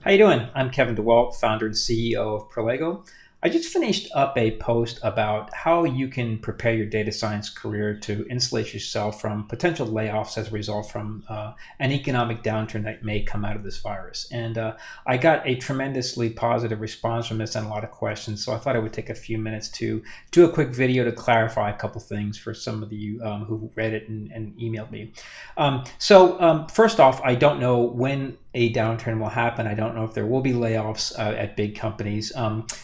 How you doing? I'm Kevin DeWalt, founder and CEO of Prolego. I just finished up a post about how you can prepare your data science career to insulate yourself from potential layoffs as a result from an economic downturn that may come out of this virus. And I got a tremendously positive response from this and a lot of questions. So I thought I would take a few minutes to do a quick video to clarify a couple things for some of you who read it and emailed me. First off, I don't know when a downturn will happen. I don't know if there will be layoffs at big companies.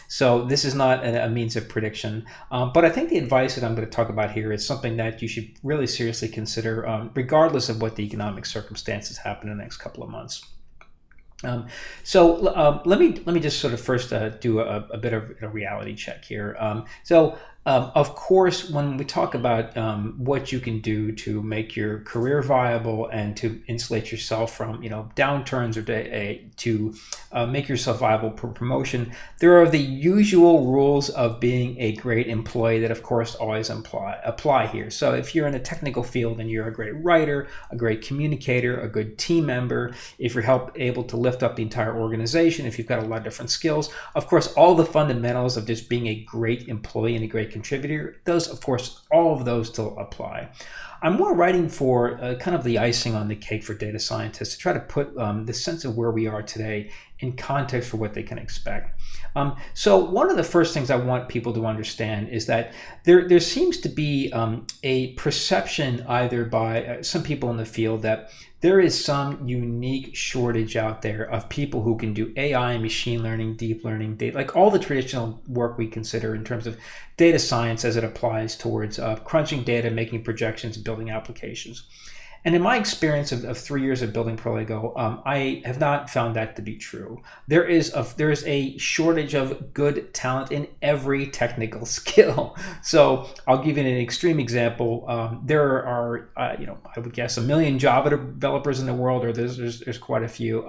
So this is not a means of prediction. But I think the advice that I'm going to talk about here is something that you should really seriously consider, regardless of what the economic circumstances happen in the next couple of months. Let me just sort of first do a bit of a reality check here. Of course, when we talk about what you can do to make your career viable and to insulate yourself from downturns or to make yourself viable for promotion, there are the usual rules of being a great employee that, of course, always apply here. So if you're in a technical field and you're a great writer, a great communicator, a good team member, if you're able to lift up the entire organization, if you've got a lot of different skills, of course, all the fundamentals of just being a great employee and a great contributor, all of those still apply. I'm more writing for kind of the icing on the cake for data scientists to try to put the sense of where we are today in context for what they can expect. So one of the first things I want people to understand is that there seems to be a perception either by some people in the field that there is some unique shortage out there of people who can do AI, machine learning, deep learning, data, like all the traditional work we consider in terms of data science as it applies towards crunching data, making projections, building applications. And in my experience of 3 years of building Prolego, I have not found that to be true. There is a shortage of good talent in every technical skill. So I'll give you an extreme example. There are, I would guess 1 million Java developers in the world, or there's quite a few.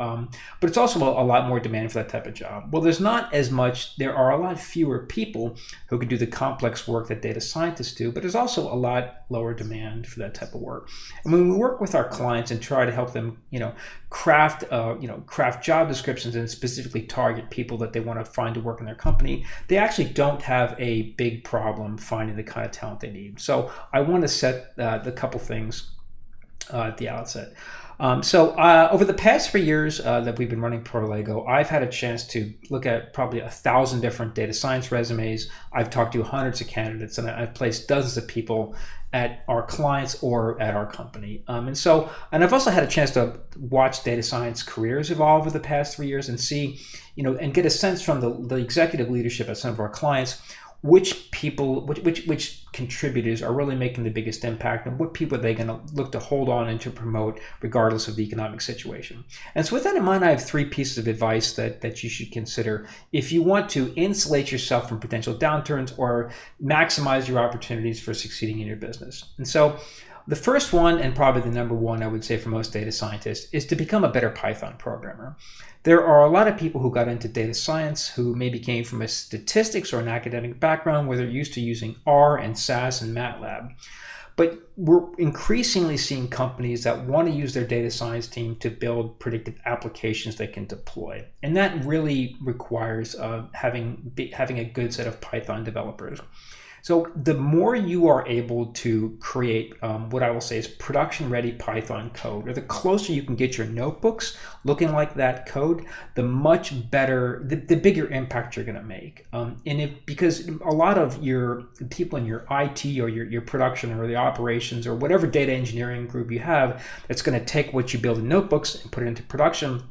But it's also a lot more demand for that type of job. Well, there's not as much. There are a lot fewer people who can do the complex work that data scientists do, but there's also a lot lower demand for that type of work. And when we work with our clients and try to help them, craft job descriptions and specifically target people that they want to find to work in their company, they actually don't have a big problem finding the kind of talent they need. So I want to set the couple things at the outset. Over the past 3 years that we've been running Prolego, I've had a chance to look at probably 1,000 different data science resumes. I've talked to hundreds of candidates, and I've placed dozens of people at our clients or at our company. And I've also had a chance to watch data science careers evolve over the past 3 years and see, and get a sense from the executive leadership at some of our clients which contributors are really making the biggest impact and what people are they going to look to hold on and to promote regardless of the economic situation. And so with that in mind, I have 3 pieces of advice that you should consider if you want to insulate yourself from potential downturns or maximize your opportunities for succeeding in your business. And so the first one, and probably the number one, I would say for most data scientists, is to become a better Python programmer. There are a lot of people who got into data science who maybe came from a statistics or an academic background where they're used to using R and SAS and MATLAB. But we're increasingly seeing companies that want to use their data science team to build predictive applications they can deploy. And that really requires having a good set of Python developers. So the more you are able to create what I will say is production-ready Python code, or the closer you can get your notebooks looking like that code, the much better, the bigger impact you're going to make. Because a lot of your people in your IT or your production or the operations or whatever data engineering group you have that's going to take what you build in notebooks and put it into production,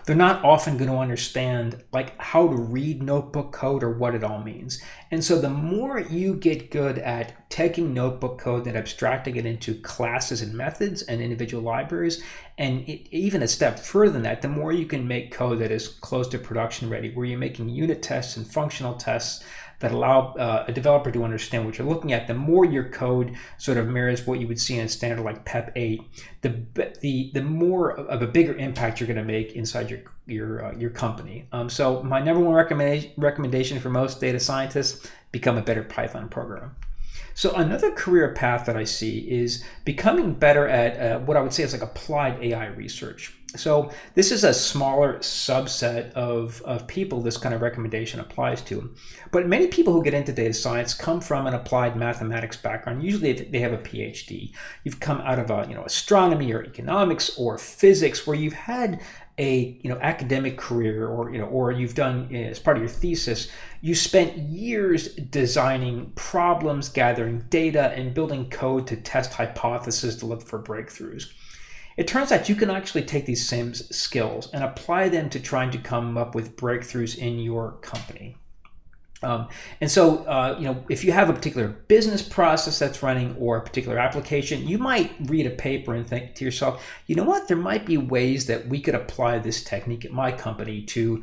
they're not often going to understand how to read notebook code or what it all means. And so the more you get good at taking notebook code and abstracting it into classes and methods and individual libraries, and even a step further than that, the more you can make code that is close to production ready, where you're making unit tests and functional tests that allow a developer to understand what you're looking at, the more your code sort of mirrors what you would see in a standard like PEP 8, the more of a bigger impact you're going to make inside your company. So my number one recommendation for most data scientists: become a better Python programmer. So another career path that I see is becoming better at what I would say is like applied AI research. So this is a smaller subset of people this kind of recommendation applies to. But many people who get into data science come from an applied mathematics background. Usually they have a PhD. You've come out of astronomy or economics or physics, where you've had a academic career, or you've done, as part of your thesis, you spent years designing problems, gathering data, and building code to test hypotheses to look for breakthroughs. It turns out you can actually take these same skills and apply them to trying to come up with breakthroughs in your company. And so, if you have a particular business process that's running or a particular application, you might read a paper and think to yourself, you know what, there might be ways that we could apply this technique at my company to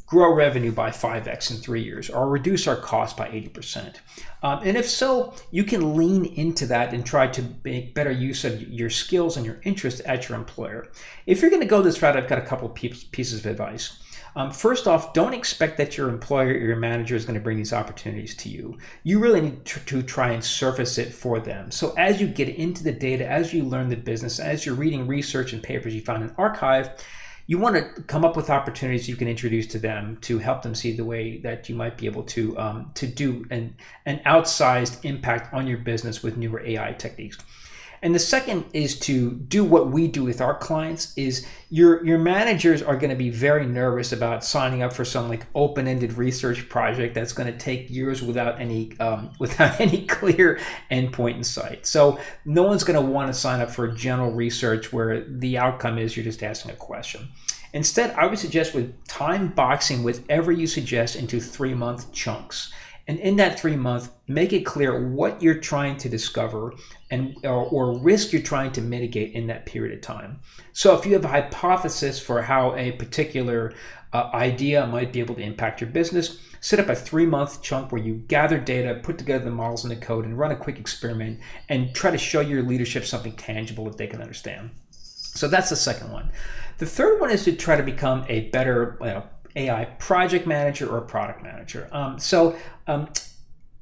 grow revenue by 5x in 3 years, or reduce our cost by 80%. And if so, you can lean into that and try to make better use of your skills and your interests at your employer. If you're going to go this route, I've got a couple of pieces of advice. First off, don't expect that your employer or your manager is going to bring these opportunities to you. You really need to try and surface it for them. So as you get into the data, as you learn the business, as you're reading research and papers you found in archive, you want to come up with opportunities you can introduce to them to help them see the way that you might be able to do an outsized impact on your business with newer AI techniques. And the second is to do what we do with our clients. Is your managers are going to be very nervous about signing up for some like open-ended research project that's going to take years without any clear endpoint in sight. So no one's going to want to sign up for general research where the outcome is you're just asking a question. Instead, I would suggest with time boxing whatever you suggest into 3-month chunks. And in that 3 month, make it clear what you're trying to discover or risk you're trying to mitigate in that period of time. So if you have a hypothesis for how a particular idea might be able to impact your business, set up a 3-month chunk where you gather data, put together the models and the code, and run a quick experiment and try to show your leadership something tangible that they can understand. So that's the second one. The third one is to try to become a better AI project manager or product manager.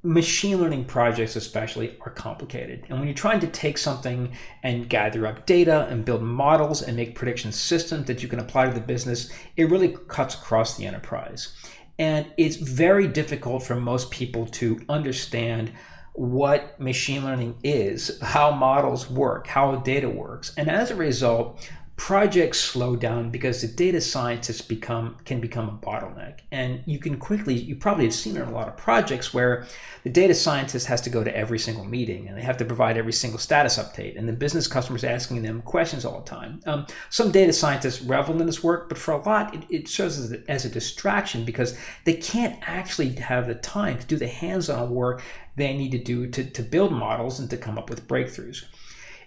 Machine learning projects especially are complicated. And when you're trying to take something and gather up data and build models and make prediction systems that you can apply to the business, it really cuts across the enterprise. And it's very difficult for most people to understand what machine learning is, how models work, how data works. And as a result, projects slow down because the data scientists can become a bottleneck. And you probably have seen it in a lot of projects where the data scientist has to go to every single meeting and they have to provide every single status update, and the business customers asking them questions all the time. Some data scientists revel in this work, but for a lot, it serves as a distraction because they can't actually have the time to do the hands-on work they need to do to build models and to come up with breakthroughs.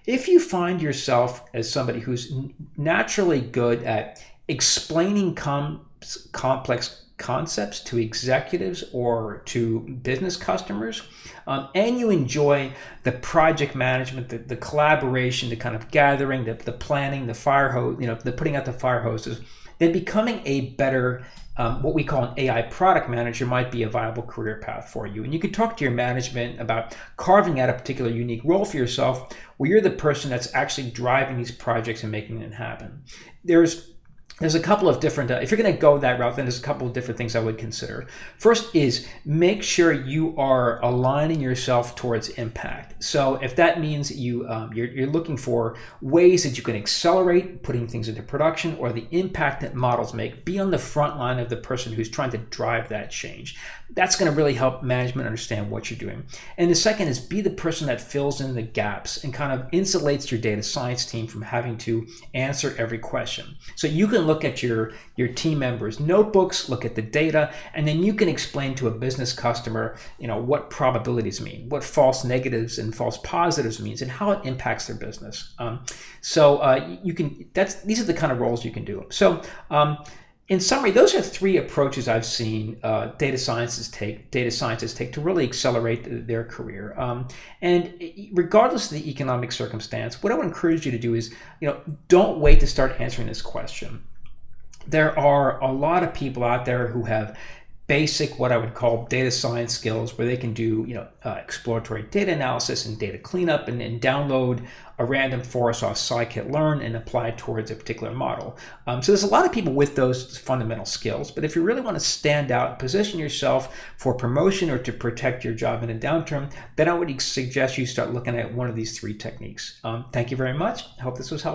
If you find yourself as somebody who's naturally good at explaining complex concepts to executives or to business customers, and you enjoy the project management, the collaboration, the kind of gathering, the planning, the fire hose, the putting out the fire hoses, then becoming a better what we call an AI product manager might be a viable career path for you. And you can talk to your management about carving out a particular unique role for yourself where you're the person that's actually driving these projects and making them happen. There's a couple of different, if you're going to go that route, then there's a couple of different things I would consider. First is make sure you are aligning yourself towards impact. So if that means you're looking for ways that you can accelerate putting things into production or the impact that models make, be on the front line of the person who's trying to drive that change. That's going to really help management understand what you're doing. And the second is be the person that fills in the gaps and kind of insulates your data science team from having to answer every question. So you can look at your team members' notebooks, look at the data, and then you can explain to a business customer, what probabilities mean, what false negatives and false positives means, and how it impacts their business. These are the kind of roles you can do. So in summary, those are three approaches I've seen data scientists take to really accelerate their career. And regardless of the economic circumstance, what I would encourage you to do is, don't wait to start answering this question. There are a lot of people out there who have basic, what I would call data science skills, where they can do exploratory data analysis and data cleanup, and download a random forest off scikit-learn and apply it towards a particular model. So there's a lot of people with those fundamental skills, but if you really want to stand out, position yourself for promotion or to protect your job in a downturn, then I would suggest you start looking at one of these three techniques. Thank you very much. I hope this was helpful.